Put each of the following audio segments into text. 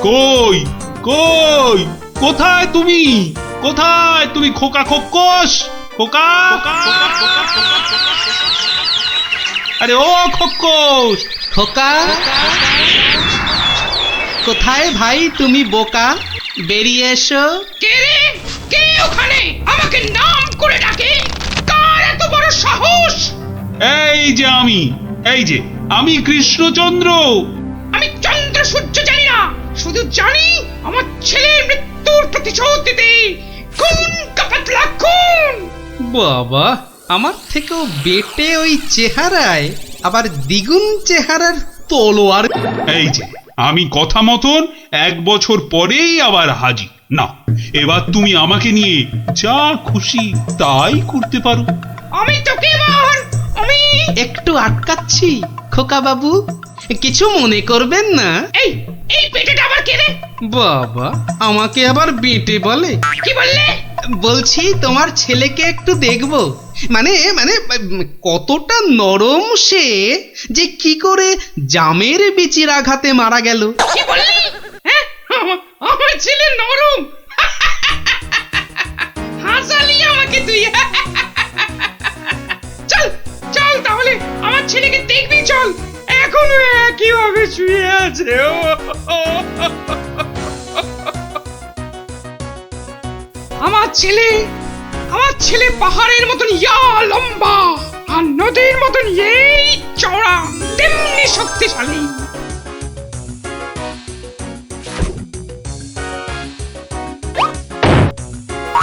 কই কই কোথায় তুমি? কোথায় তুমি খোকা খোকস? খোকা, আরে ও খোকস! খোকা, কোথায় ভাই তুমি বোকা? বেরিয়ে এসো। কে রে? কে ওখানে আমাকে নাম করে ডাকে? কার এত বড় সাহস? এই যে আমি কৃষ্ণচন্দ্র। আমি চন্দ্র সূর্য জানি না, শুধু জানি আমার ছেলের মৃত্যুর প্রতিশোধ দিতে খুন কাপাতলা খুন। বাবা, আমার থেকেও বেটে ওই চেহারায় আবার দ্বিগুণ চেহারার তলোয়ার। এই যে আমি কথা মতন 1 বছর পরেই আবার হাজির। না, এবার তুমি আমাকে নিয়ে যা খুশি তাই করতে পারো। আমি তোকে এবার আমি একটু আটকাচ্ছি খোকা বাবু, কিছু মনে করবেন না। এই এই পেটেটা আবার কে রে? বাবা, আমাকে আবার বেটে বলে? কি বললে? বলছি তোমার ছেলেকে একটু দেখবো। মানে মানে কতটা নরম সে, যে কি করে জামের বিচির আঘাতে মারা গেল। কি বললি? হ্যাঁ, আমার ছেলে নরম। হাসালি আমাকে তুই। চল চল তাহলে আমার ছেলেকে দেখবি, চল। এখনো একইভাবে শুয়ে আছে। আমার ছেলে পাহাড়ের মতন ইয়া লম্বা, আর নদীর মতন এই চওড়া, তেমনি শক্তিশালী।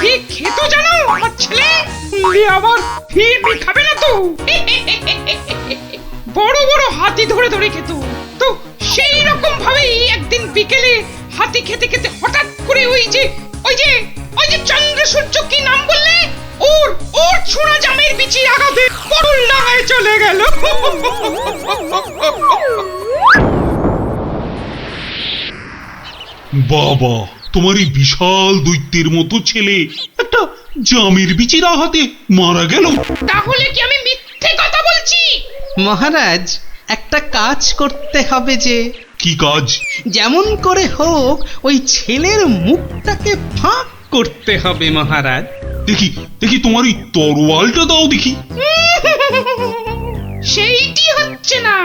কি খেত জানো আমার ছেলে? আবার ফিরবি খাবে না তো। বড় বড় হাতি ধরে ধরে খেত। তো সেই রকম ভাবেই একদিন বিকেলে হাতি খেতে খেতে হঠাৎ করে ওই যে চন্দ্র সূর্য, কি নাম বললে? ওর ছোড়া জামের বিচি আঘাতে পটল ডাঙায় চলে গেল। বাবা, তোমার এই বিশাল দৈত্যের মতো ছেলে একটা জামের বিচির আঘাতে মারা গেল? তাহলে কি আমি মিথ্যে কথা বলছি? মহারাজ, একটা কাজ করতে হবে যে। কি কাজ? যেমন করে হোক ওই ছেলের মুখটাকে ফাঁক করতে হবে মহারাজ। দেখি দেখি তোমার এই তরোয়ালটা দাও দেখি। সেইটি হচ্ছে না,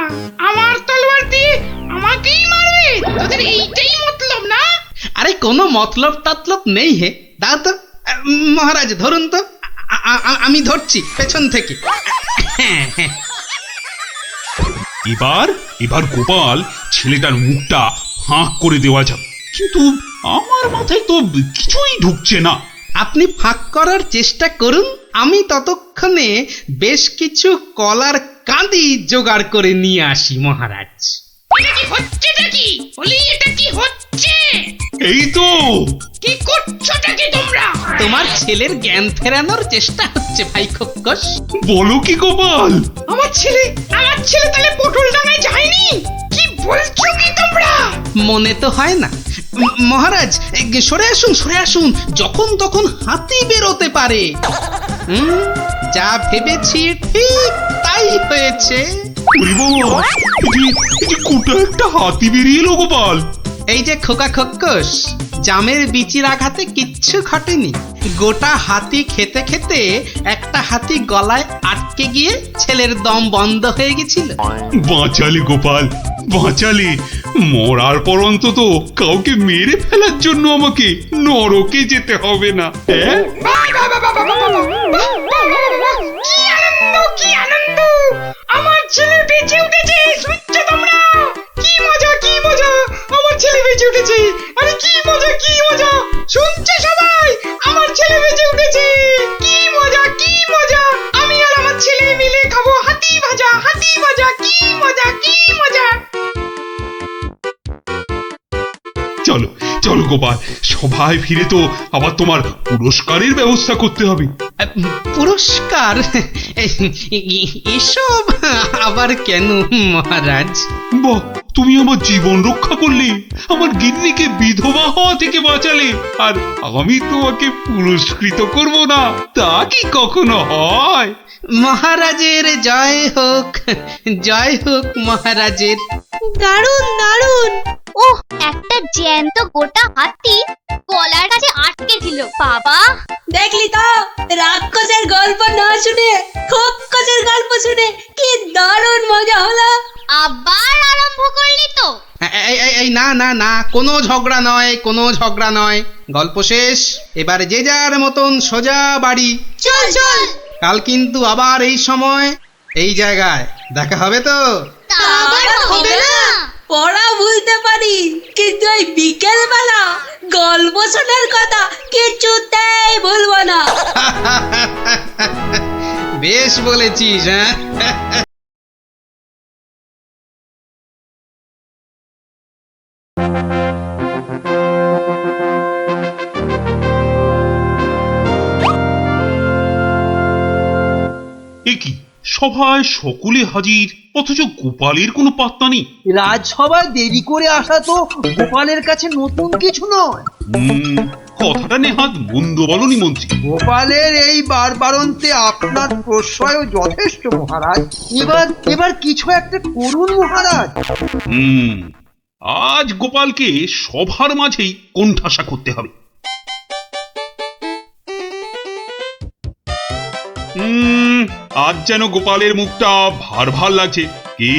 আমার তলোয়ার দিয়ে আমাকেই মারবে? তোদের এইটাই মতলব না? আরে কোনো মতলব টাতলব নেই হে। দাও তো মহারাজ, ধরুন তো। আমি ধরছি পেছন থেকে। এবার গোপাল ছেলেটার মুখটা ফাঁক করে দেওয়া যাবে, কিন্তু আমার মাথায় তো কিছুই ঢুকছে না। আপনি ফাঁক করার চেষ্টা করুন, আমি ততক্ষণে বেশ কিছু কলার কাঁদি জোগাড় করে নিয়ে আসি মহারাজ। এটা কি হচ্ছে নাকি? বলি এটা কি হচ্ছে? এই তো। কি করছোটা কি তোমরা? তোমার ছেলের জ্ঞান ফেরানোর চেষ্টা হচ্ছে ভাই খোকস। বলো কি গোপাল? আমার ছেলে তাহলে পটল ডাঙায় যায়নি? কি বলছো কি তোমরা? মনে তো হয় না মহারাজ। সরে আসুন, যখন তখন হাতি বেরোতে পারে। যা ভেবেছি ঠিক তাই হয়েছে। ওরে বাবা, এই যে গোটা একটা হাতি বেরিয়ে এলো গোপাল। এই যে খোকা খোকস, জামের বিচির আঘাতে কিচ্ছু ঘটেনি। গোটা হাতি খেতে খেতে একটা হাতি গলায় আটকে গিয়ে ছেলের দম বন্ধ হয়ে গেছিল। বাঁচালে গোপাল, বাঁচালে। মরার পর অন্তত কাউকে মেরে ফেলার জন্য আমাকে নরকে যেতে হবে না। হ্যাঁ, কি আনন্দ! আমার ছেলে বেঁচে উঠেছে। শুনছো তোমরা? কি মজা! আমার ছেলে বেঁচে উঠেছে। আরে কি মজা! শুনছে সবাই? আমার ছেলে বেঁচে উঠেছে। কি মজা! আমি আর আমার ছেলে মিলে খাবো হাতি ভাজা। কি মজা! চলো চলো গোপাল, সবাই ফিরে তো আবার তোমার পুরস্কারের ব্যবস্থা করতে হবে। পুরস্কার? এসব আবার কেন মহারাজ? বাহ, তুমি আমার জীবন রক্ষা করলে, আমার গিন্নিকে বিধবা হওয়া থেকে বাঁচালে, আর আমি তোমাকে পুরস্কৃত করব না, তা কি কখনো হয়? মহারাজের জয় হোক মহারাজের। দারুণ! ওহ, একটা জ্যান্ত গোটা হাতি গলার কাছে আটকে ছিল বাবা। দেখলি তো, রাক্ষসের গল্প না শুনে খোকসের গল্প শুনে কি দারুণ মজা হলো। আবার আরম্ভ করলি তো? এই না না না, কোনো ঝগড়া নয়, কোনো ঝগড়া নয়। গল্প শেষ, এবার যে যার মতন সোজা বাড়ি। চল চল। কাল কিন্তু আবার এই সময় এই জায়গায় দেখা হবে তো। তা আবার হবে না। পড়া ভুলতে পারি, কিন্তু এই বিকেল বেলা গল্প শোনার কথা কিছুতেই ভুলবো না। বেশ বলেছিস, হ্যাঁ। এ কি, সভায় সকলে হাজির, অথচ গোপালের কোনো পাত্তা নেই। রাজসভায় দেরি করে আসা তো গোপালের কাছে নতুন কিছু নয়। কথাটা নেহাত মন্দ বলনি মন্ত্রী। গোপালের এই বারবারন্তে আপনার প্রশ্রয় যথেষ্ট মহারাজ। এবার কিছু একটা করুন মহারাজ। আজ গোপালকে সভার মাঝেই কোণঠাসা করতে হবে। আজ যেন গোপালের মুখটা ভার ভার লাগছে। কি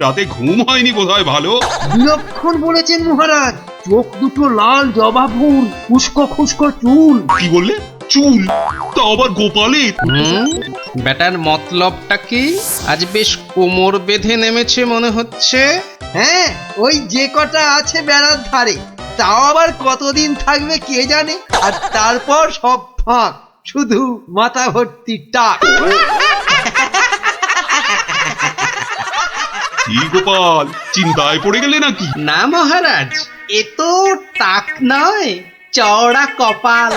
রাতে ঘুম হয়নি বোধহয় ভালো? বিলক্ষণ বলেছেন মহারাজ। চোখ দুটো লাল জবা ফুল, খুস্কো খুস্কো চুল। কি বললে? চুল? তা আবার গোপালের? ব্যাটার মতলবটা কি? আজ বেশ কোমর বেঁধে নেমেছে মনে হচ্ছে। হ্যাঁ, ওই যে কটা আছে বেড়ার ধারে, তাও আবার কতদিন থাকবে কে জানে। আর তারপর সব ফাঁক, শুধু মাথা ভর্তি টাক। কি গোপাল, চিন্তায় পড়ে গেলে নাকি? না মহারাজ, এ তো টাক নয়, চওড়া কপাল।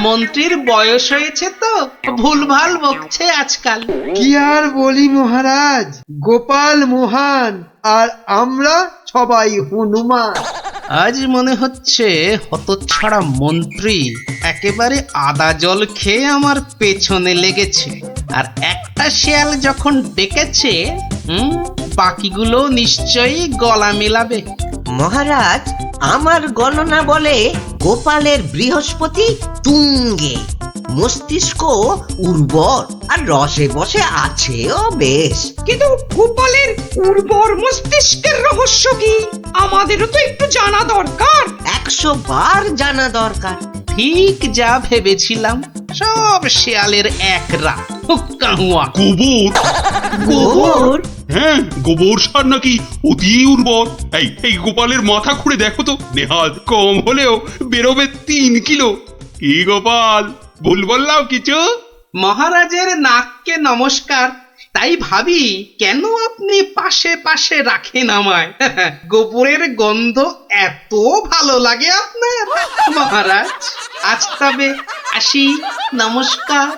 মন্ত্রীর বয়স হয়েছে তো ভুলভাল বকছে আজকাল। কি আর বলি মহারাজ, গোপাল মহান আর আমরা সবাই হনুমান। আজ মনে হচ্ছে হতচ্ছাড়া মন্ত্রী একেবারে আদা জল খেয়ে আমার পেছনে লেগেছে। আর একটা শেয়াল যখন ডেকেছে, বাকিগুলো নিশ্চয়ই গলা মেলাবে। মহারাজ, আমার গণনা বলে গোপালের বৃহস্পতি তুঙ্গে, মস্তিষ্ক উর্বর আর রসে বসে আছেও বেশ। কিন্তু গোপালের উর্বর মস্তিষ্কের রহস্য কি আমাদেরও তো একটু জানা দরকার। 100 বার জানা দরকার। ঠিক যা ভেবেছিলাম, সব শেয়ালের একরা হুক্কা হুয়া। গোবর? গোবর? হ্যাঁ, গোবর সার নাকি অতি উর্বর। এই গোপালের মাথা খুঁড়ে দেখো তো, নেহাত কম হলেও বেরোবে 3 কিলো। কি গোপাল, ভুল বললাম কিছু? মহারাজের নাককে নমস্কার। তাই ভাবি কেন আপনি পাশে পাশে রাখেন আমায়। গোবরের গন্ধ এত ভালো লাগে আপনার মহারাজ। আজ তবে আসি, নমস্কার।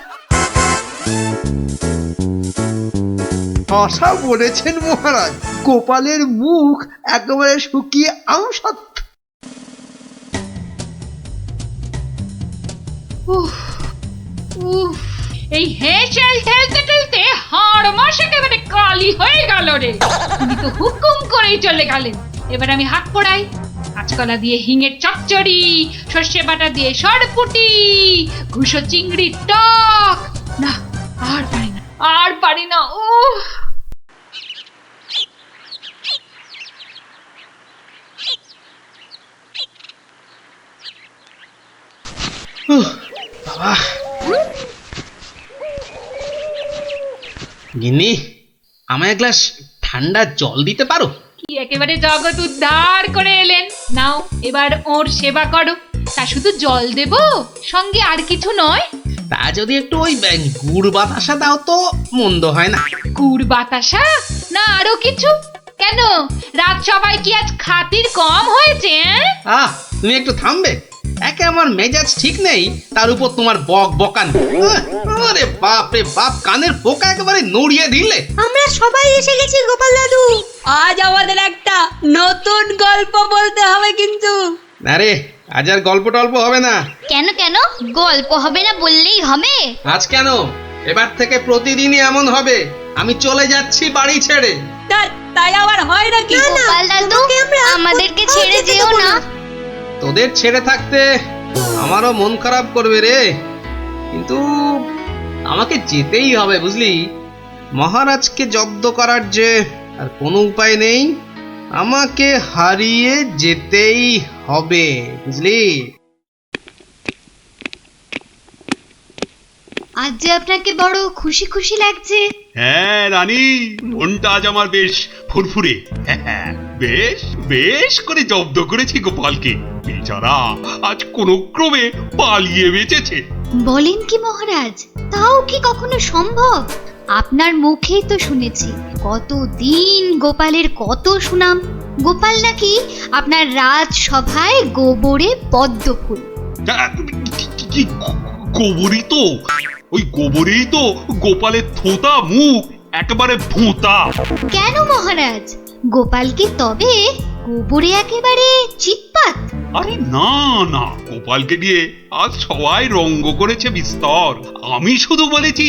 আশা বলেছেন মহারাজ, গোপালের মুখ একেবারে শুকিয়ে আমসত্ব। এই হেঁচেল ঠেলতে ঠেলতে হাড় মাস একেবারে কালি হয়ে গেল রে। তুমি তো হুকুম করেই চলে গেলেন। এবার আমি হাত পড়াই। কাঁচকলা দিয়ে হিঙের চচ্চড়ি, সর্ষে বাটা দিয়ে সরপুটি, ঘুষো চিংড়ির টক। না, আর পারি না, আর পারি না। বাবা, গিন্নি, আমায় এক গ্লাস ঠান্ডা জল দিতে পারো? কি একেবারে জগৎ উদ্ধার করে এলেন। নাও, এবার ওর সেবা করো। তা শুধু জল দেব, সঙ্গে আর কিছু নয়? তা যদি একটু ওই গুড় বাতাসা দাও তো মন্দ হয় না। গুড় বাতাসা না আরো কিছু? কেন, রাত সবাই কি আজ খাতির কম হয়েছে? তুমি একটু থামবে? একে আমার মেজাজ ঠিক নেই, তার উপর তোমার বক বকান। আরে বাপ রে বাপ, কানের পোকা একেবারে নড়িয়ে দিলে। আমরা সবাই এসে গেছি গোপাল দাদু। আজ আমাদের একটা নতুন গল্প বলতে হবে কিন্তু। আরে আজ আর গল্প টল্প হবে না। কেন কেন, গল্প হবে না বললেই হবে? আজ কেন, এবার থেকে প্রতিদিনই এমন হবে। আমি চলে যাচ্ছি বাড়ি ছেড়ে। তাই আবার হয় নাকি? গোপাল দাদু, আমাদেরকে ছেড়ে যেও না। তোদের ছেড়ে থাকতে আমারও মন খারাপ করবে রে, কিন্তু আমাকে যেতেই হবে বুঝলি। মহারাজকে জব্দ করার যে আর কোনো উপায় নেই, আমাকে হারিয়ে যেতেই হবে বুঝলি। আজ যে আপনাকে বড় খুশি খুশি লাগছে। হ্যাঁ রানী, মনটা আজ আমার বেশ ফুরফুরে। হ্যাঁ, বেশ বেশ করে জব্দ করেছি গোপালকে। বেচারা আজ কোনো ক্রমে পালিয়ে বেঁচেছে। বলেন কি মহারাজ, তাও কি কখনো সম্ভব? আপনার মুখেই তো শুনেছি কতদিন গোপালের কত সুনাম। গোপাল নাকি আপনার রাজসভায় গোবরে পদ্ম ফুল। কি গোবরই তো, ওই গোবরেই তো গোপালের থোতা মুখ একেবারে ভোঁতা। কেন মহারাজ, গোপাল কি তবে গোবরে একেবারে চিৎপাত? আরে না না, গোপালকে দিয়ে আজ সবাই রঙ্গ করেছে বিস্তর। আমি শুধু বলেছি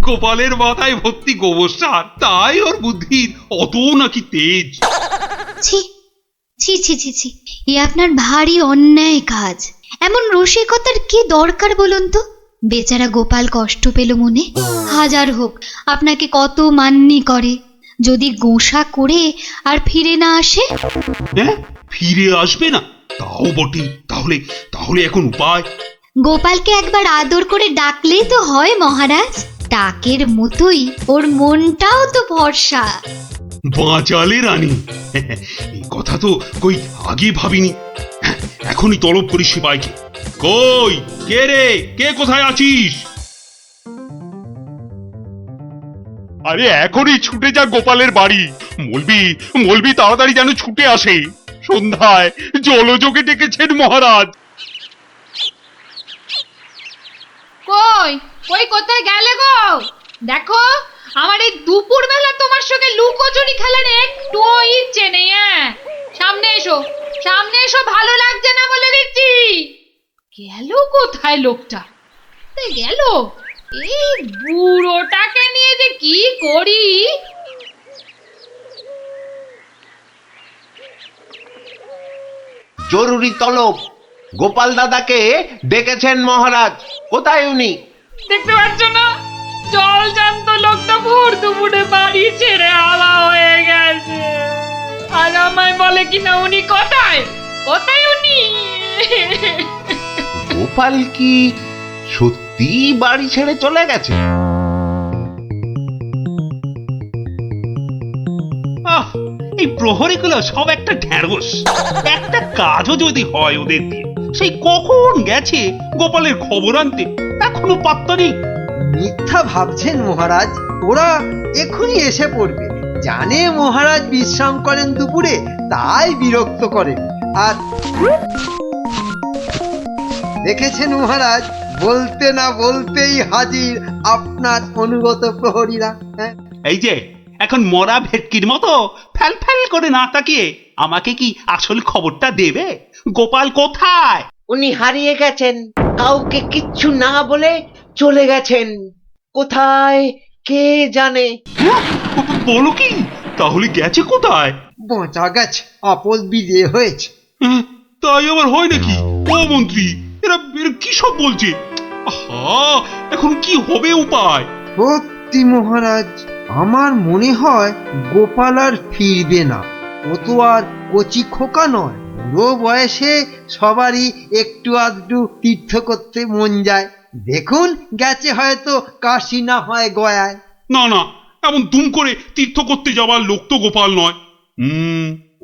গোপালের মাথায় ভর্তি গোবর সার, তাই ওর বুদ্ধির অত নাকি তেজ। ছি ছি ছি ছি ছি, এ আপনার ভারী অন্যায় কাজ। এমন রসিকতার কি দরকার বলুন তো? বেচারা গোপাল কষ্ট পেল মনে। হাজার হোক আপনাকে কত মান্যি করে, যদি গোসা করে আর ফিরে না আসে। হ্যাঁ, ফিরে আসবে না? তাও বটে। তাহলে তাহলে এখন উপায়? গোপালকে একবার আদর করে ডাকলেই তো হয় মহারাজ। ডাকের মতোই ওর মনটাও তো ভরসা। বাঁচালে রানী, এই কথা তো কই আগে ভাবিনি। এখনই তলব করি সিপাইকে। কই কে রে, কে কোথায় আছিস? আরে এখনই ছুটে যা গোপালের বাড়ি। মলবি তাড়াতাড়ি যেন ছুটে আসে। সন্ধ্যায় জলযোগে ডেকেছেন মহারাজ। কই কই কোথায় গেলে গো? দেখো, আমার এই দুপুর বেলা তোমার সঙ্গে লুকোচুরি খেলার একটুও ইচ্ছে নেই। হ্যাঁ, সামনে এসো, সামনে এসো, ভালো লাগছে না বলে দিচ্ছি। গেল কোথায় লোকটা? গেল, এই বুড়োটাকে নিয়ে যে কি করি। জরুরি তলব, গোপাল দাদাকে ডেকেছেন মহারাজ। কোথায় উনি? দেখতে পাচ্ছ না, জল জান্ত লোকটা ভোর দুপুরে বাড়ি ছেড়ে আলা হয়ে গেছে। আর আমায় বলে কিনা উনি কোথায়, কোথায় উনি? গোপাল কি সত্যি বাড়ি ছেড়ে চলে গেছে? আহ, এই প্রহরীগুলো সব একটা ঢ্যাঁড়স। একটা কাজও যদি হয় ওদের দিয়ে, সেই কখন গেছে গোপালের খবর আনতে, এখনো পাত্তা নেই। মিথ্যা ভাবছেন মহারাজ, ওরা এখনই এসে পড়বে। জানে মহারাজ বিশ্রাম করেন দুপুরে, তাই বিরক্ত করেন। আর দেখেছেন মহারাজ, বলতে না বলতেই হাজির আপনার অনুগত প্রহরীরা। হ্যাঁ, এই যে এখন মরা ভেটকির মতো ফ্যাল ফ্যাল করে না তাকিয়ে আমাকে কি আসল খবরটা দেবে? গোপাল কোথায়? উনি হারিয়ে গেছেন, কাউকে কিচ্ছু না বলে চলে গেছেন। কোথায় কে জানে। বলো কি, তাহলে গেছে কোথায়? বাঁচা গেছে, আপদ বিদে হয়েছে। তাই আবার হয় নাকি? ও মন্ত্রী, এরা কি সব বলছে? আহা, এখন কি হবে উপায়? সত্যি মহারাজ, আমার মনে হয় গোপাল আর ফিরবে না। ও তো আর কচি খোকা নয়। বুড়ো বয়সে সবারই একটু আধটু তীর্থ করতে মন যায়। দেখুন, গেছে হয়তো কাশি না হয় গয়ায়। না না, এমন দুম করে তীর্থ করতে যাওয়ার লোক তো গোপাল নয়।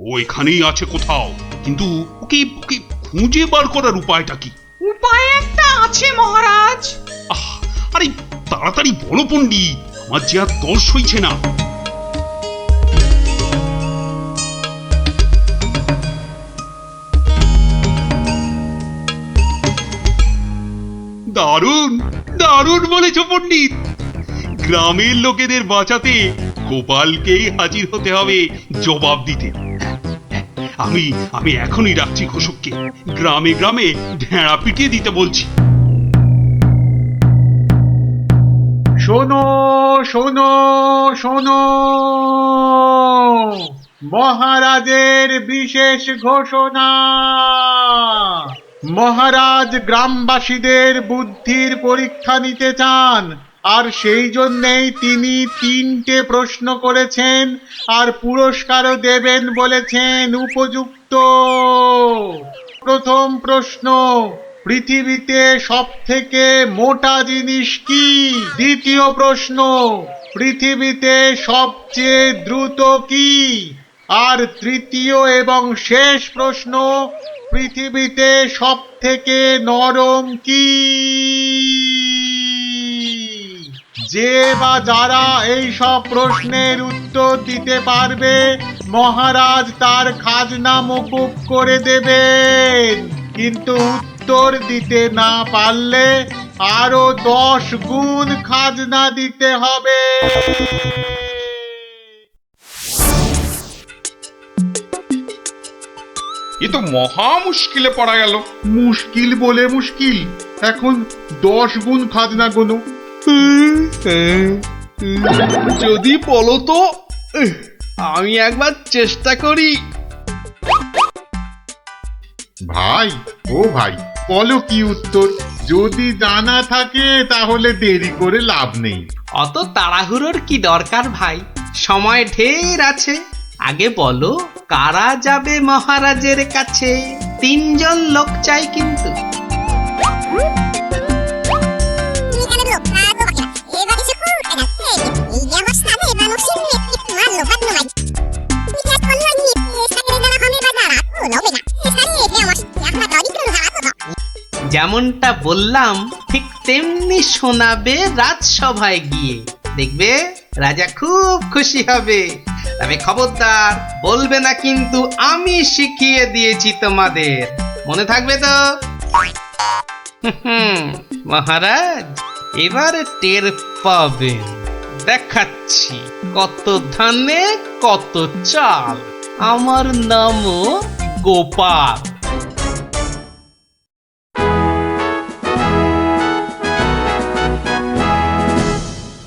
ও এখানেই আছে কোথাও, কিন্তু ওকে ওকে খুঁজে বার করার উপায়টা কি? উপায় একটা আছে মহারাজ। আরে তাড়াতাড়ি বলো পণ্ডিত, আমার যে আর দর্শ হইছে না। দারুণ দারুণ বলেছ পণ্ডিত। গ্রামের লোকেদের বাঁচাতে গোপালকেই হাজির হতে হবে জবাব দিতে। আমি আমি এখনই ডাকছি ঘোষককে, গ্রামে গ্রামে ঢেঁড়া পিটিয়ে দিতে বলছি। শোনো শোনো শোনো, মহারাজের বিশেষ ঘোষণা। মহারাজ গ্রামবাসীদের বুদ্ধির পরীক্ষা নিতে চান, আর সেই জন্যেই তিনি 3টে প্রশ্ন করেছেন, আর পুরস্কারও দেবেন বলেছেন উপযুক্ত। প্রথম প্রশ্ন, পৃথিবীতে সবথেকে মোটা জিনিস কি? দ্বিতীয় প্রশ্ন, পৃথিবীতে সবচেয়ে দ্রুত কি? আর তৃতীয় এবং শেষ প্রশ্ন, পৃথিবীতে সবথেকে নরম কি? যে বা যারা এই সব প্রশ্নের উত্তর দিতে পারবে, মহারাজ তার খাজনা মকুব করে দেবেন। কিন্তু উত্তর দিতে না পারলে আরো 10 গুণ খাজনা দিতে হবে। এ তো মহা মুশকিলে পড়া গেল। মুশকিল বলে মুশকিল, এখন 10 গুণ খাজনা গোনো। যদি বলো তো আমি একবার চেষ্টা করি। ভাই, ও ভাই, বলো কি উত্তর? যদি জানা থাকে তাহলে দেরি করে লাভ নেই। অত তাড়াহুড়োর কি দরকার ভাই, সময় ঢের আছে। আগে বলো, কারা যাবে মহারাজের কাছে? 3 জন লোক চাই কিন্তু। যেমনটা বললাম ঠিক তেমনি শোনাবে রাজসভায় গিয়ে, দেখবে রাজা খুব খুশি হবে। তবে খবরদার বলবে না কিন্তু আমি শিখিয়ে দিয়েছি তোমাদের, মনে থাকবে তো? মহারাজ এবারে টের পাবেন, দেখাচ্ছি কত ধানে কত চাল। আমার নামও গোপাল।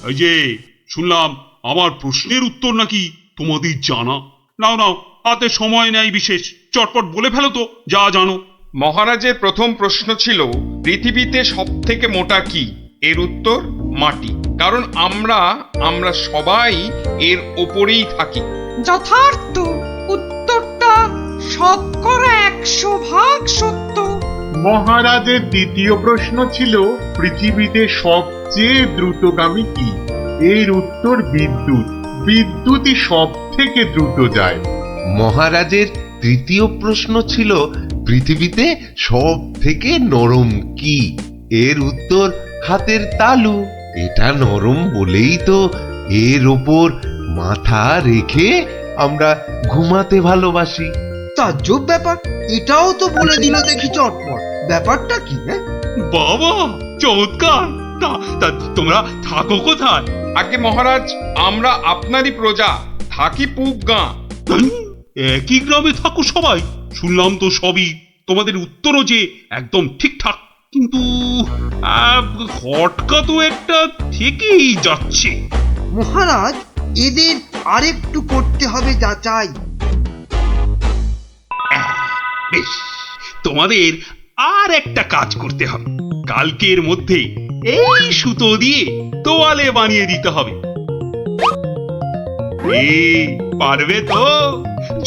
এই যে শুনলাম আমার প্রশ্নের উত্তর নাকি তোমাদের জানা। নাও নাও, হাতে সময় নেই বিশেষ, চটপট বলে ফেলো তো যা জানো। মহারাজের প্রথম প্রশ্ন ছিল, পৃথিবীতে সব থেকে মোটা কি? এর উত্তর মাটি। কারণ আমরা সবাই এর ওপরেই থাকি। যথার্থ, উত্তরটা 100% সত্য। মহারাজের দ্বিতীয় প্রশ্ন ছিল, পৃথিবীতে সবচেয়ে দ্রুতগামী কি? এর উত্তর বিদ্যুৎ। বিদ্যুৎই সব থেকে দ্রুত যায়। মহারাজের তৃতীয় প্রশ্ন ছিল, পৃথিবীতে সব থেকে নরম কি? এর উত্তর হাতের তালু। এটা নরম বলেই তো এর ওপর মাথা রেখে আমরা ঘুমাতে ভালোবাসি। তাজ্জব ব্যাপার, এটাও তো বলে দিল দেখি চটপট। ব্যাপারটা কি? বাবা চমৎকার। তা তোমরা থাকো কোথায়? আগে মহারাজ, আমরা আপনারই প্রজা, থাকি পুব গাঁ। একই গ্রামে থাকো সবাই? শুনলাম তো সবই, তোমাদের উত্তরও যে একদম ঠিকঠাক, কিন্তু খটকা তো একটা থেকেই যাচ্ছে। মহারাজ, এদের আরেকটু করতে হবে যাচাই। বেশ, তোমাদের আর একটা কাজ করতে হবে। কালকের মধ্যে এই সুতো দিয়ে তোয়ালে বানিয়ে দিতে হবে। পারবে তো?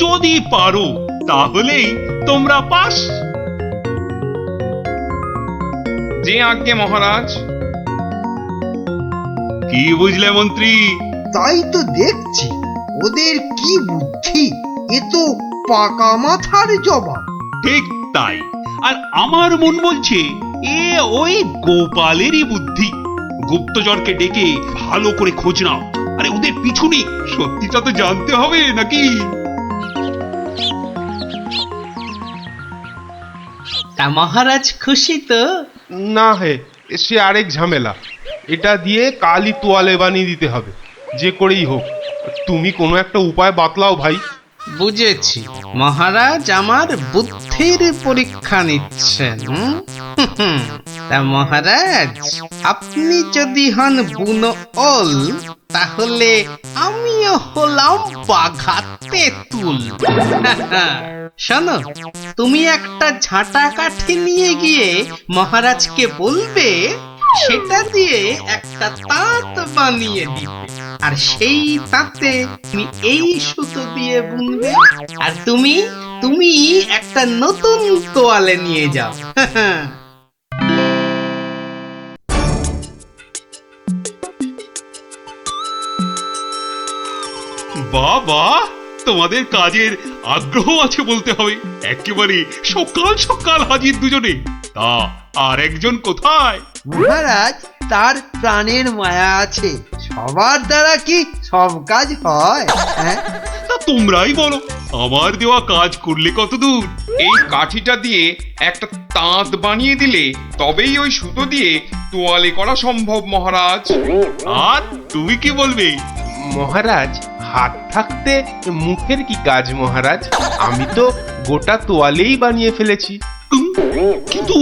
যদি পারো তাহলেই তোমরা পাস। যে আজ্ঞে মহারাজ। কি বুঝলে মন্ত্রী? তাই তো দেখছি, ওদের কি বুদ্ধি! এ তো পাকা মাথার জবাব। ঠিক তাই। আর আমার মন বলছে এ ওই গোপালেরই বুদ্ধি। গুপ্তচরকে ডেকে ভালো করে খোঁজ নাও। আরে ওদের পিছনে সত্যিটা তো জানতে হবে নাকি? তা মহারাজ খুশি তো? না হে, সে আরেক ঝামেলা। এটা দিয়ে কালই তোয়ালে বানিয়ে দিতে হবে, যে করেই হোক। তুমি কোনো একটা উপায় বাতলাও ভাই। বুঝেছি, মহারাজ আমার বুদ্ধির পরীক্ষা নিচ্ছেন। তা মহারাজ, আপনি যদি হন বুনো ওল, তাহলে আমিও হলাম বাঘা তেঁতুল। শোনো, তুমি একটা ঝাঁটা কাঠি নিয়ে গিয়ে মহারাজকে বলবে সেটা দিয়ে একটা তাঁত বানিয়ে দিতে, আর সেই তাঁতে তুমি এই সুতো দিয়ে বুনবে, আর তুমি তুমি একটা নতুন তোয়ালে নিয়ে যাও। বাবা, তোমাদের কাজের আগ্রহ আছে বলতে হবে। একেবারে সকাল সকাল হাজির দুজনে। তা আর একজন কোথায়? মহারাজ, তার প্রাণের মায়া আছে, সবার দ্বারা কি সব কাজ হয়? হ্যাঁ, তা তোমরাই বলো, আমার দেওয়া কাজ করলে কত দূর? এই কাঠিটা দিয়ে একটা তাঁত বানিয়ে দিলে তবেই ওই সুতো দিয়ে তোয়ালে করা সম্ভব মহারাজ। আর তুমি কি বলবে? মহারাজ, হাত থাকতে মুখের কি কাজ মহারাজ? আমি তো গোটা তোয়ালেই বানিয়ে ফেলেছি। কিন্তু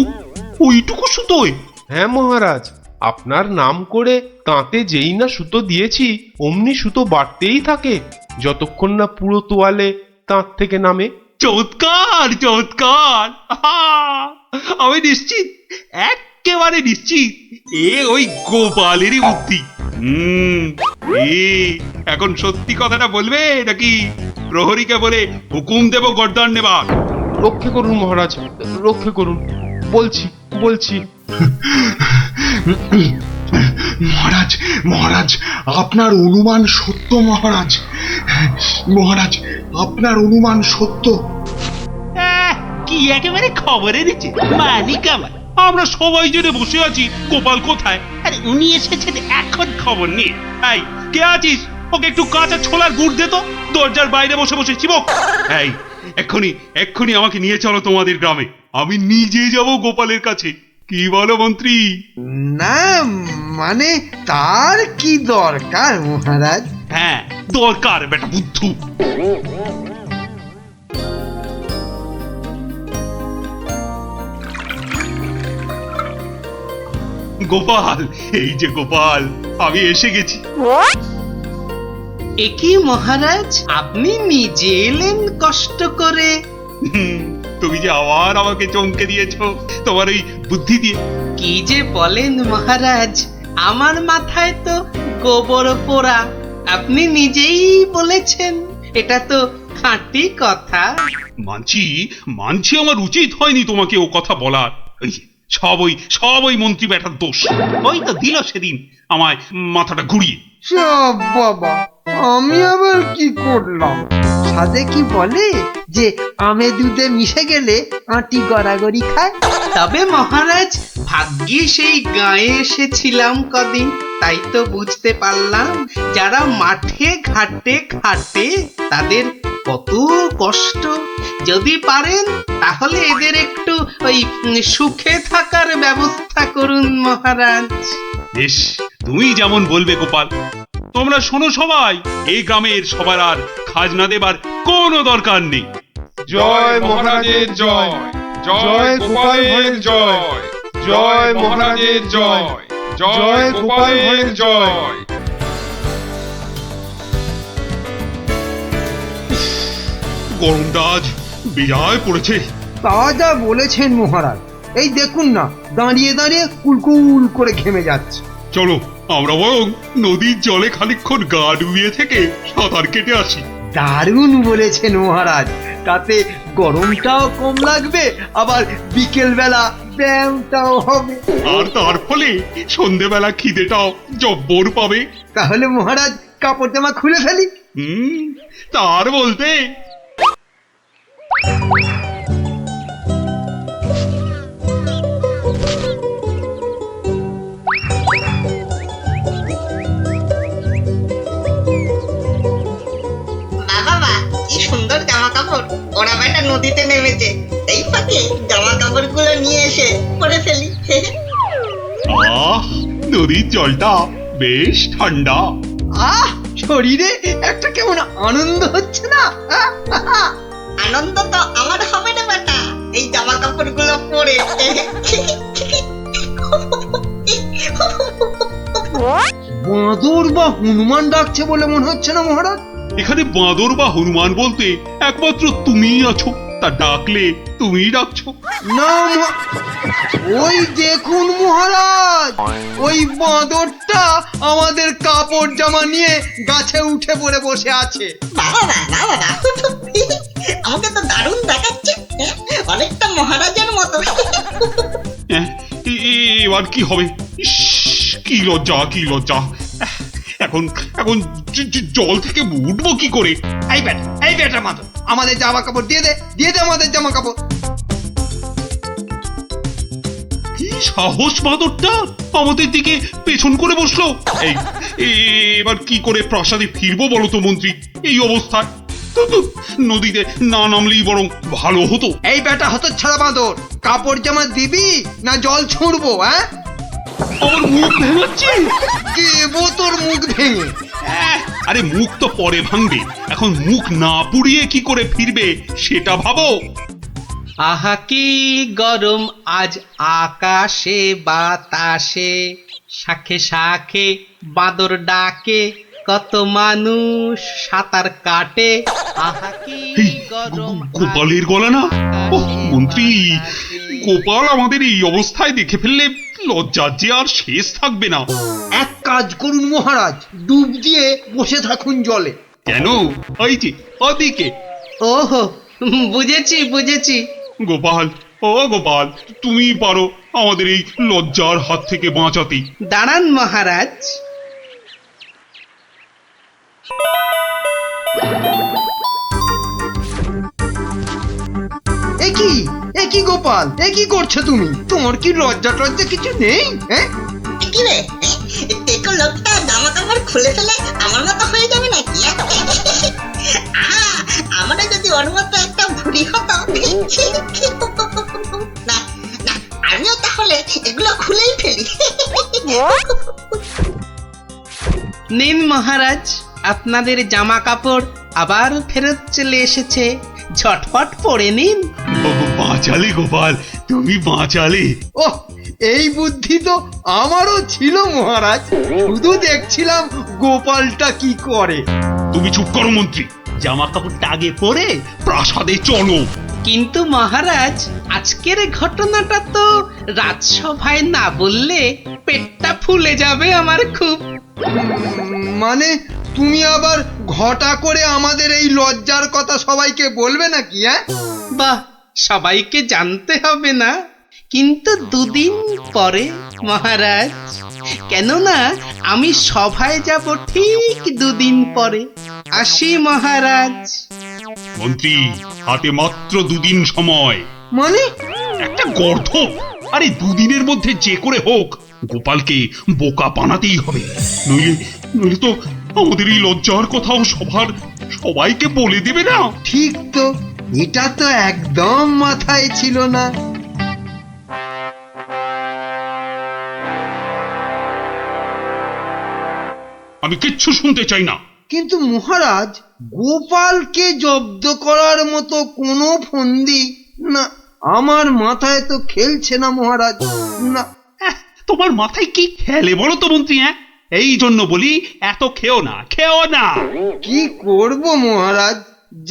ওইটুকু সুতোয়? হ্যাঁ মহারাজ, আপনার নাম করে তাঁতে যেই না সুতো দিয়েছি অমনি সুতো বাড়তেই থাকে, যতক্ষণ না পুরো তোয়ালে তাঁত থেকে নামে। চমৎকার চমৎকার! আহা! আমি নিশ্চিত, একেবারে নিশ্চিত এ ওই গোপালেরই বুদ্ধি। এখন সত্যি কথাটা বলবে নাকি প্রহরীকে বলে হুকুম দেব গর্দান নেবার? রক্ষে করুন মহারাজ, রক্ষে করুন, বলছি বলছি। মহারাজ, মহারাজ, আপনার অনুমান সত্য মহারাজ। মহারাজ, আপনার অনুমান সত্য। কি একেবারে খবরে দিচ্ছে মালিক আমার। আমরা সবাই জেনে বসে আছি গোপাল কোথায়, আরে উনি এসেছেন এখন খবর নিয়ে। এই কে আছিস, ওকে একটু কাঁচা ছোলার গুড় দে তো, দরজার বাইরে বসে বসে চিবক। এই এক্ষুনি এক্ষুনি আমাকে নিয়ে চলো তোমাদের গ্রামে, আমি নিজে যাব গোপালের কাছে। কি বলো মন্ত্রী? না মানে তার কি দরকার মহারাজ? হ্যাঁ দরকার বেটা বুদ্ধু। গোপাল, এই যে গোপাল, আমি এসে গেছি। একই মহারাজ, আপনি নিজে এলেন কষ্ট করে? তুমি যে আবার আমাকে চমকে দিয়েছো তোমার ওই বুদ্ধি দিয়ে। কি যে বলেন মহারাজ, আমার মাথায় তো গোবর পোড়া। আপনি নিজেই বলেছেন, এটা তো খাঁটি কথা। মানছি মানছি, আমার উচিত হয়নি তোমাকে ও কথা বলার। সব ওই মন্ত্রী বেটার দোষ। ওই তো দিল সেদিন আমায় মাথাটা ঘুরিয়ে। সব বাবা, আমি আবার কি করলাম? সাধে কি বলে যে আমে দুধে মিশে গেলে আঁটি গড়াগড়ি খায়। তবে মহারাজ, ভাগ্যে সেই গায়ে এসেছিলাম কদিন, তাই তো বুঝতে পারলাম যারা মাঠে ঘাটে খাটে তাদের কত কষ্ট। যদি পারেন তাহলে এদের একটু ওই সুখে থাকার ব্যবস্থা করুন মহারাজ। বেশ, তুমি যেমন বলবে গোপাল। তোমরা শোনো সবাই, এই গ্রামের সবার আর খাজনা দেবার কোনো দরকার নেই। জয় মহারাজের জয়, জয় গোপালের জয়, জয় মহারাজের জয়, জয় গোপালের জয়। গরমটা আজ বিরায় পড়েছে। তা যা বলেছেন মহারাজ, এই দেখুন না, দাঁড়িয়ে দাঁড়িয়ে কুলকুল করে ঘেমে যাচ্ছে। চলো আমরা বরং নদীর জলে খানিকক্ষণ গা ডুবিয়ে থেকে সাঁতার কেটে আসি। দারুণ বলেছেন মহারাজ, তাতে গরমটাও কম লাগবে, আবার বিকেল বেলা ব্যায়ামটাও হবে, আর তার ফলে সন্ধেবেলা খিদেটাও জব্বর পাবে। তাহলে মহারাজ কাপড় জামা খুলে ফেলি। তার বলতে সুন্দর জামা কাপড়, ওরা বেটা নদীতে নেমেছে, এই ফাঁকে জামা কাপড় গুলো নিয়ে এসে পরে ফেলি। নদীর জলটা বেশ ঠান্ডা। শরীরে একটা কেমন আনন্দ হচ্ছে না? আনন্দ তো আমার হবে না বেটা, এই জামা কাপড় গুলো পরে। বাঁদর বা হনুমান ডাকছে বলে মনে হচ্ছে না মহারাজ? এখানে বাঁদর বা হনুমান বলতে একমাত্র তুমিই আছো, তা ডাকলে তুমিই ডাকছো। না ওই দেখুন মহারাজ, ওই বাঁদরটা আমাদের কাপড় জামা নিয়ে গাছে উঠে পড়ে বসে আছে। বাবা আমাকে তো দারুণ দেখাচ্ছে, অনেকটা মহারাজের মতো। এবার কি হবে? ইস, কি লজ্জা, কি লজ্জা। এখন এখন জল থেকে উঠবো কি করে? এই বেটা মাদর, আমাদের জামা কাপড় দিয়ে দে আমাদের জামা কাপড়। কি সাহস বাঁদরটা আমাদের দিকে পেছন করে বসলো। এবার কি করে প্রাসাদে ফিরবো বলো তো মন্ত্রী, এই অবস্থায়? নদীতে না নামলেই বরং ভালো হতো। এই বেটা হতচ্ছাড়া বাঁদর, কাপড় জামা দিবি না জল ছুঁড়বো? হ্যাঁ, আমার মুখ ভেঙাচ্ছে। কে তোর মুখ ভেঙে? আরে মুখ তো পরে ভাঙবে, এখন মুখ না পুড়িয়ে কি করে ফিরবে সেটা ভাবো। আহা কি গরম আজ আকাশে বাতাসে, শাখে শাখে বাঁদর ডাকে, কত মানুষ সাঁতার কাটে। আহা কি গরম। গোপালের গলা না? মন্ত্রী, গোপাল আমাদের এই অবস্থায় দেখে ফেললে লজ্জার যে আর শেষ থাকবে না। এক কাজ করুন মহারাজ, ডুব দিয়ে বসে থাকুন জলে। কেন? ওই যে ওদিকে। ওহো, বুঝেছি। গোপাল, ও গোপাল, তুমি পারো আমাদের এই লজ্জার হাত থেকে বাঁচাতে। দাঁড়ান মহারাজ। একি গোপাল, কি করছো তুমি? তোমার কি লজ্জা টজ্জা কিছু নেই? হ্যাঁ, কি রে, টেকো লোকটা জামা কাপড় খুলে ফেলে আমার মতো হয়ে যাবে নাকি? আমারও যদি ওর মতো একটা ভুঁড়ি হতো। না না, আমিও তাহলে এগুলো খুলেই ফেলি। নিন মহারাজ, আপনাদের জামা কাপড় আবার ফেরত চলে এসেছে, ঝটপট পরে নিন। বাঁচালে গোপাল, তুমি বাঁচালে। ওহ, এই বুদ্ধি তো আমারও ছিল মহারাজ, শুধু দেখছিলাম গোপালটা কি করে। তুমি চুপ করো মন্ত্রী, জামা কাপড়টা আগে পরে প্রাসাদে চলো। কিন্তু মহারাজ, আজকের ঘটনাটা তো রাজসভায় না বললে পেটটা ফুলে যাবে আমার খুব। মানে তুমি আবার ঘটা করে আমাদের এই লজ্জার কথা সবাইকে বলবে নাকি? হ্যাঁ, বাহ, সবাইকে জানতে হবে না, কিন্তু দুদিন পরে মহারাজ। কেননা আমি সভায় যাব ঠিক দুদিন পরে। আসি মহারাজ। মন্ত্রী, হাতে মাত্র দুদিন সময়। মানে একটা গর্ধপ। আরে দুদিনের মধ্যে যে করে হোক গোপালকে বোকা বানাতেই হবে, নইলে তো আমাদের এই লজ্জার কথাও সবাইকে বলে দেবে না। ঠিক তো, এটা তো একদম মাথায় ছিল না। আমি কিচ্ছু শুনতে চাই না। কিন্তু মহারাজ, গোপালকে জব্দ করার মতো কোনো ফন্দি না, আমার মাথায় তো খেলছে না মহারাজ। না, তোমার মাথায় কি খেলে বলো তো মন্ত্রী? এই জন্য বলি এত খেও না। কি করব মহারাজ,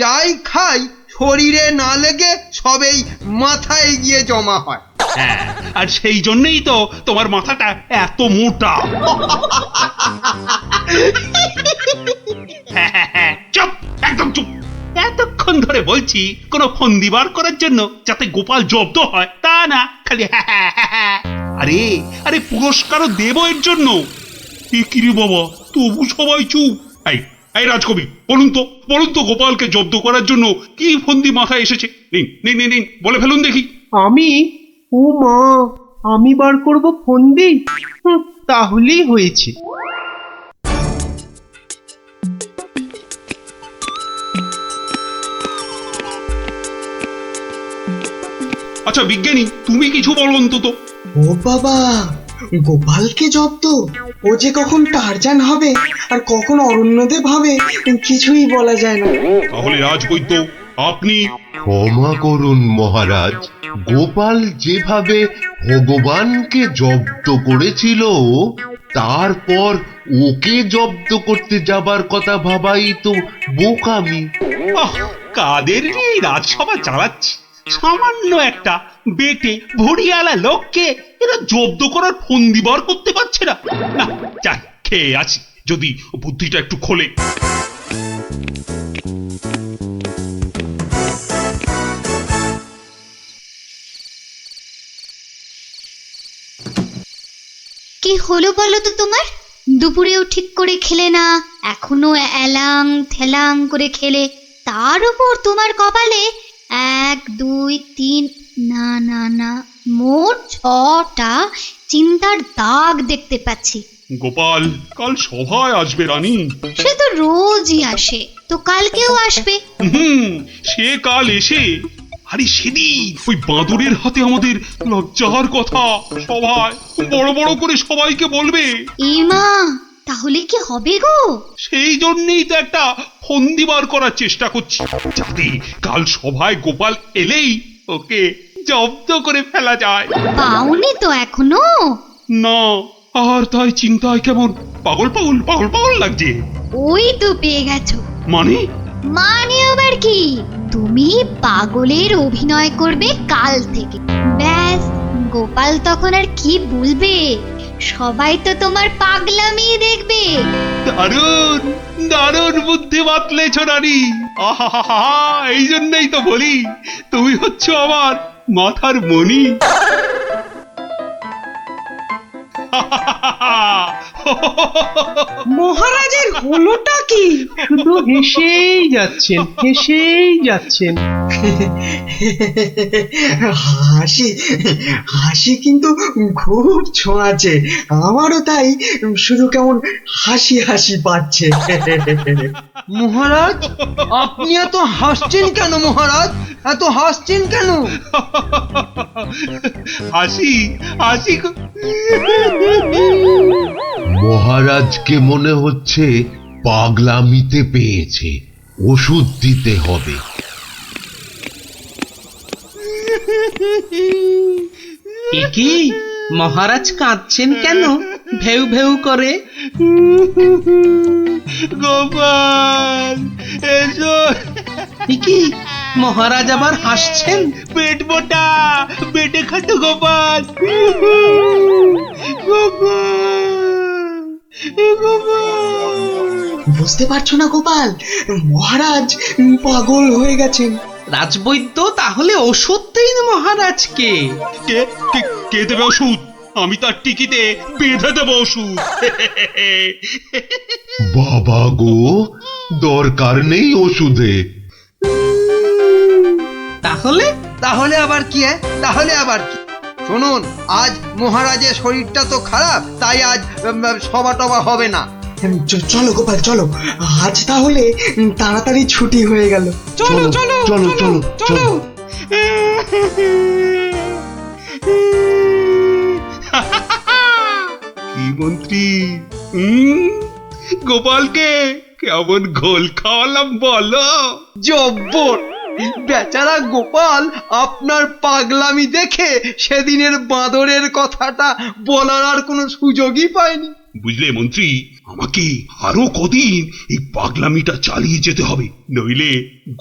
যাই খাই শরীরে না লেগে সবেই মাথায় গিয়ে জমা হয়। হ্যাঁ, আর সেই জন্যই তো তোমার মাথাটা এত মোটা। চুপ, একদম চুপ। এতক্ষণ ধরে বলছি কোনো ফন্দি বার করার জন্য যাতে গোপাল জব্দ হয়, তা না খালি আরে পুরস্কারও দেব এর জন্য। কি রে বাবা, তবু সবাই চুপ। এই রাজকবি, বলুন তো গোপালকে জব্দ করার জন্য কি ফন্দি মাথায় এসেছে? নিন বলে ফেলুন দেখি। ও মা, আমি বার করব ফন্দি? তাহলেই হয়েছে। আচ্ছা বিজ্ঞানী, তুমি কিছু বলো অন্তত। ও বাবা, গোপালকে জব্দ? ও যে কখন টারজান হবে আর কখন অরণ্যদেব হবে কিছুই বলা যায় না। তাহলে রাজবৈদ্য, আপনি। ক্ষমা করুন মহারাজ, গোপাল যেভাবে ভগবানকে জব্দ করেছিল তারপর ওকে জব্দ করতে যাবার কথা ভাবাই তো বোকামি। আহ, কাদের নিয়ে এই রাজসভা চালাচ্ছি? সামান্য একটা বেটে ভড়িয়ালা লোককে এরা জব্দ করার ফন্দি বার করতে পারছে না। না, যাই খেয়ে আছি, যদি বুদ্ধিটা একটু খোলে। কি হলো বলো তো তোমার? দুপুরেও ঠিক করে খেলে না, এখনো এলাং থেলাং করে খেলে, তার উপর তোমার কপালে 1 2 3 না না না মোট 6টা চিন্তার দাগ দেখতে পাচ্ছি। গোপাল কাল সভায় আসবে রানী। সে তো রোজই আসে, তো কালকেও আসবে। সে কাল এসে, আরে সেদিন ওই বাঁদরের হাতে আমাদের লজ্জার কথা সভায় বড় বড় করে সবাইকে বলবে। ইমা, তাহলে কি হবে গো? সেই জন্যই তো একটা ফন্দি বার করার চেষ্টা করছি, যাতে কাল সভায় গোপাল এলেই ওকে জব্দ করে ফেলা যায়। পাওনি তো এখনো? না, আর তাই চিন্তায় কেমন পাগল পাগল পাগল পাগল লাগছে। ওই তো পেয়ে গেছো। মানে? মানে আবার কি? তুমি পাগলের অভিনয় করবে কাল থেকে। ব্যাস, গোপাল তখন আর কি বলবে, সবাই তো তোমার পাগলামি দেখবে। দারুণ দারুণ বুদ্ধি বাতলেছ রানী। আহা, এই জন্যই তো বলি তুমি হচ্ছ আমার মাথার মণি। মহারাজের হলোটা কি? শুধু হেসেই যাচ্ছেন, হেসেই যাচ্ছেন। হাসি হাসি কিন্তু খুব ছোঁয়াছে, আমারও তাই শুধু কেমন হাসি হাসি পাচ্ছে। মহারাজ, আপনি এত হাসছেন কেন? মহারাজ, এত হাসছেন কেন? হাসি হাসি মহারাজকে মনে হচ্ছে পাগলামিতে পেয়েছে, ওষুধ দিতে হবে। কি মহারাজ কাঁদছেন কেন ভেউ ভেউ করে? গোপাল এসো। কি মহারাজ আবার হাসছেন? পেট মোটা পেটে খাটো গোপাল। বুঝতে পারছো না গোপাল, মহারাজ পাগল হয়ে গেছেন। রাজবৈদ্য তাহলে ওষুধ দিন মহারাজকে। কে কে- কে দেবে ওষুধ? আমি তার টিকিতে বেঁধে দেবো ওষুধ। বাবা গো, দরকার নেই ওষুধে। তাহলে তাহলে আবার কি? তাহলে আবার কি? শুনুন, আজ মহারাজের শরীরটা তো খারাপ, তাই আজ সভা টভা হবে না। চলো গোপাল চলো, আজ তাহলে তাড়াতাড়ি ছুটি হয়ে গেল। চলো চলো চলো চলো চলো। কি মন্ত্রী, গোপালকে কেমন ঘোল খাওয়ালাম বলো? জব্বর! বেচারা গোপাল আপনার পাগলামি দেখে সেদিনের বাঁদরের কথাটা বলার আর কোনো সুযোগই পায়নি। বুঝলে মন্ত্রী, আমাকে আরো কদিন এই পাগলামিটা চালিয়ে যেতে হবে, নইলে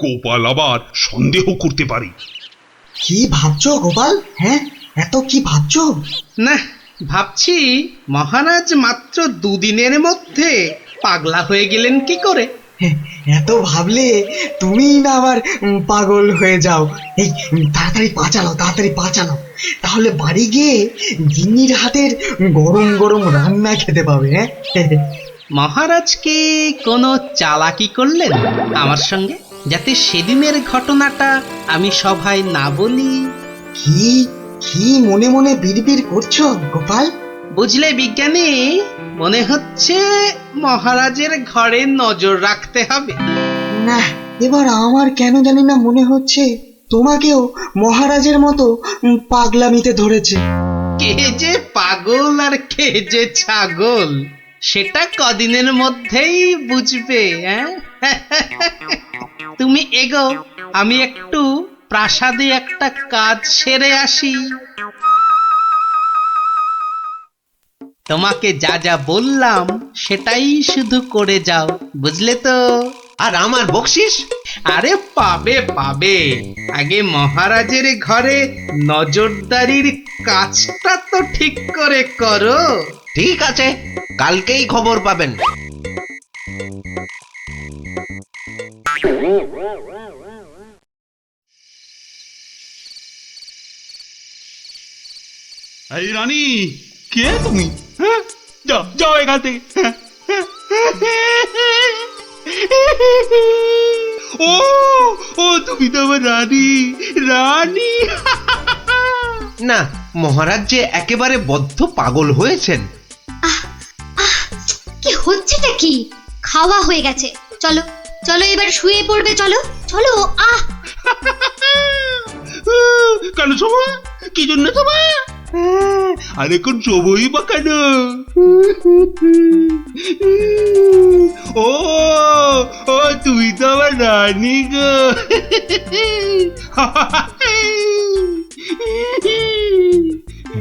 গোপাল আবার সন্দেহ করতে পারে। কি ভাবছো গোপাল? হ্যাঁ, এত কি ভাবছো? না, ভাবছি মহারাজ মাত্র 2 দিনের মধ্যে পাগলা হয়ে গেলেন কি করে? এত ভাবলে তুমি না আবার পাগল হয়ে যাও। এই তাড়াতাড়ি পা চালাও, তাহলে বাড়ি গিয়ে গিন্নির হাতের গরম গরম রান্না খেতে পাবে। হ্যাঁ, মহারাজ কি কোনো চালাকি করলেন আমার সঙ্গে, যাতে সেদিনের ঘটনাটা আমি সভায় না বলি? কি কি মনে মনে বিড়বিড় করছো গোপাল? বুঝলে বিজ্ঞানী, মনে হচ্ছে মহারাজের ঘরে নজর রাখতে হবে। না, এবার আমার কেন জানি না মনে হচ্ছে তোমাকেও মহারাজের মতো পাগলামিতে ধরেছে। কে যে পাগল আর কে যে ছাগল, সেটা কদিনের মধ্যেই বুঝবে। তুমি এগো, আমি একটু প্রাসাদে একটা কাজ সেরে আসি। তোমাকে যা যা বললাম সেটাই শুধু করে যাও, বুঝলে তো? আর আমার বকশিস? আরে পাবে পাবে, আগে মহারাজের ঘরে নজরদারির কাজটা তো ঠিক করে করো। ঠিক আছে, কালকেই খবর পাবেন। এই রানী, কে তুমি? হ্যাঁ, যাও যাও এখান থেকে। ও ও তুমি তো আমার রানী, রানী। না, মহারাজ যে একেবারে বদ্ধ পাগল হয়েছেন। কি হচ্ছেটা কি? খাওয়া হয়ে গেছে, চলো চলো এবার শুয়ে পড়বে, চলো চলো। কেন শোভা? কি জন্য শোভা? আর এখন শোভই বা কেন? ও ও তুই তো আমার রানী গো।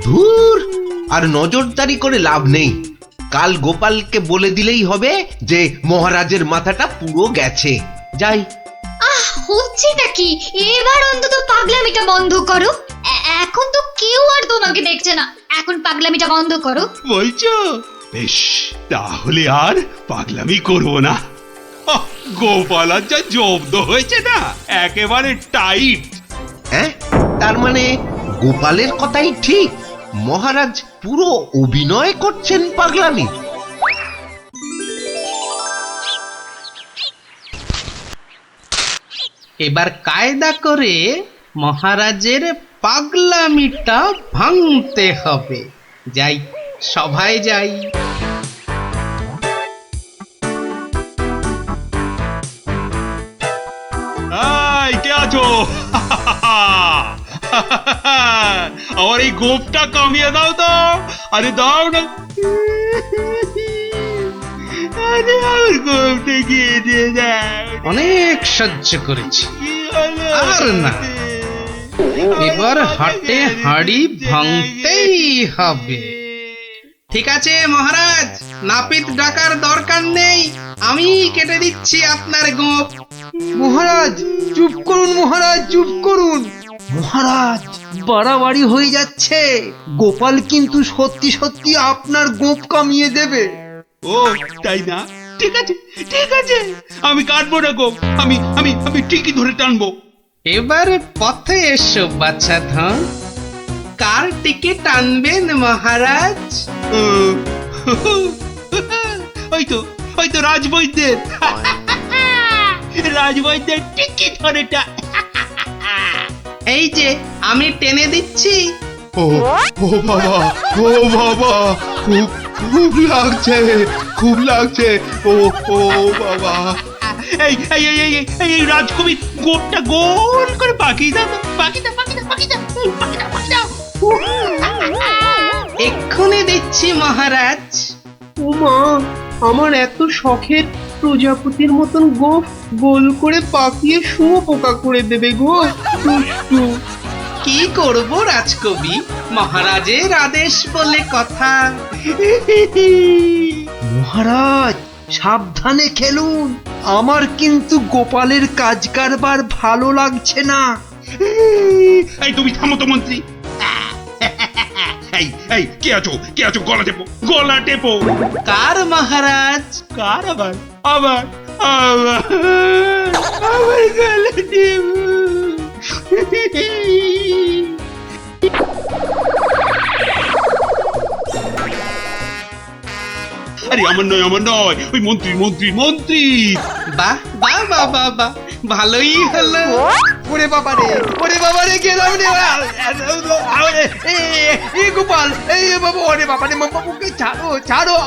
ধুর, আর নজরদারি করে লাভ নেই। কাল গোপালকে বলে দিলেই হবে যে মহারাজের মাথাটা পুরো গেছে। যাই। হচ্ছেটা কি? এবার অন্তত পাগলামিটা বন্ধ করো। এখন তো কেউ আর তোমাকে দেখছে না, এখন পাগলামিটা বন্ধ করো। বলছো? বেশ, তাহলে আর পাগলামি করবো না। গোপাল আর যা জব্দ হয়েছে না, একেবারে টাইট। হ্যাঁ, তার মানে গোপালের কথাই ঠিক, মহারাজ পুরো অভিনয় করছেন পাগলামি। এবার কায়দা করে মহারাজের পাগলামিটা ভাঙতে হবে। যাই, সভায় যাই। এই, কে আছো? আমার এই গোপটা কামিয়ে দাও তো। আরে দাও না। আরে আমার গোপটা গিয়ে দিয়ে দাও। অনেক সহ্য করেছি, আর না। এবার হাটে হাড়ি ভাঙতেই হবে। ঠিক আছে মহারাজ, নাপিত ডাকার দরকার নেই, আমি কেটে দিচ্ছি আপনার গোপ। মহারাজ চুপ করুন, মহারাজ চুপ করুন। মহারাজ, বাড়াবাড়ি হয়ে যাচ্ছে। গোপাল কিন্তু সত্যি সত্যি আপনার গোপ কামিয়ে দেবে। ও তাই না? ঠিক আছে ঠিক আছে, আমি কাটবো না গোপ, আমি আমি আমি ঠিকই ধরে টানবো। এবার পথে এসো বাচ্চা ধন, কার টিকে টানবেন মহারাজ? ওই তো রাজবৈদ্যের। রাজবৈদ্যের টিকি ধরে এই যে আমি টেনে দিচ্ছি। ও ও বাবা, ও বাবা, খুব খুব লাগছে, খুব লাগছে। ও ও বাবা। এই এই এই এই এই রাজকবি গোপটা গোল করে পাকিয়ে দাও, পাকিয়ে দাও, পাকিয়ে দাও, পাকিয়ে দাও, পাকিয়ে দাও, পাকিয়ে দাও। এক্ষুনি দিচ্ছি মহারাজ। ওমা, আমার এত শখের প্রজাপতির মতন গোফ গোল করে পাকিয়ে শুঁয়োপোকা করে দেবে গো, দুষ্টু। কি করব রাজকবি, মহারাজের আদেশ বলে কথা। মহারাজ সাবধানে খেলুন, আমার কিন্তু গোপালের কাজ কারবার ভালো লাগছে না। এই তুমি থামো তো মন্ত্রী। এই এই কে আছো, কে আছো? গলা টেপো, গলা টেপো। কার মহারাজ? কার? আবার আবার আবার আবার গলা টেপো। আরে আমার নয়, আমার নয়, ওই মন্ত্রী মন্ত্রী মন্ত্রী। বাহ বাহ বাহ বাহ বাহ, ভালোই হলো। ওরে বাবা রে, ওরে বাবা রে, গেলাম রে। এই গোপাল, এই বাবা, ওরে বাবা রে, বাবুকে ছাড়ো ছাড়ো।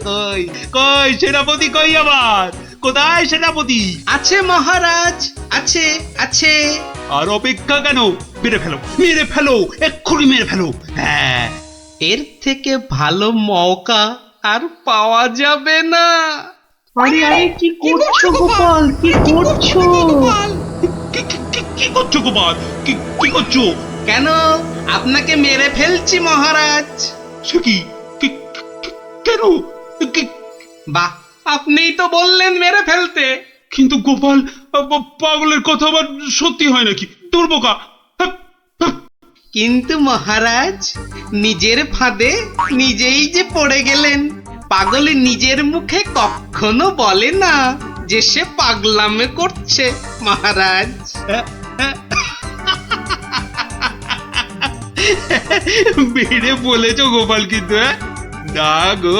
কই কই সেনাপতি, কই আবার? কোথায় সেনাপতি? আছে মহারাজ, আছে আছে। আর অপেক্ষা কেন? মেরে ফেলো, মেরে ফেলো, এক্ষুনি মেরে ফেলো। হ্যাঁ, এর থেকে ভালো মৌকা আর পাওয়া যাবে না। আরে আরে, কি করছো গোপাল, কি করছো? কি করছো গোপাল? কি করছো? কেন আপনাকে মেরে ফেলছি মহারাজ। সে কি কেন? বাহ, আপনিই তো বললেন মেরে ফেলতে। কিন্তু গোপাল পাগলের কথা আবার সত্যি হয় নাকি? তোর বোকা। কিন্তু মহারাজ, নিজের ফাঁদে নিজেই যে পড়ে গেলেন। পাগল নিজের মুখে কখনো বলে না যে সে পাগলামে করছে মহারাজ। বেড়ে বলেছ গোপাল, কিন্তু না গো,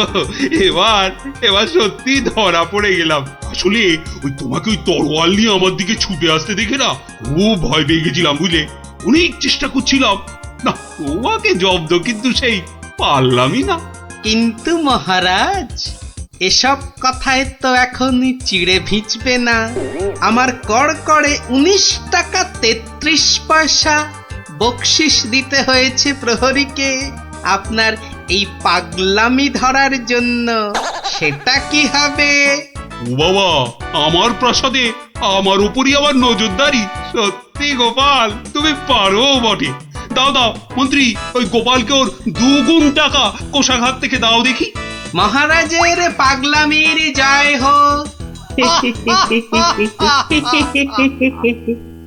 এবার সত্যি ধরা পড়ে গেলাম। আসলে ওই তোমাকে ওই তরোয়াল নিয়ে আমার দিকে ছুটে আসতে দেখে না খুব ভয় পেয়ে গেছিলাম, বুঝলে? অনেক চেষ্টা করছিলাম না তোমাকে জব্দ, কিন্তু সেই পারলামই না। কিন্তু মহারাজ, এসব কথায় তো এখন চিড়ে ভিজবে না। আমার কড়কড়ে 19 টাকা 33 পয়সা বকশিস দিতে হয়েছে প্রহরীকে আপনার এই পাগলামি ধরার জন্য। সেটা কি হবে? ও বাবা, আমার প্রাসাদে আমার উপরই আবার নজরদারি? সত্যি গোপাল, তুমি পারো বটে। দাও দাও মন্ত্রী, ওই গোপালকে ওর 2 গুণ টাকা কোষাঘাত থেকে দাও দেখি। মহারাজের পাগলামির জয় হোক।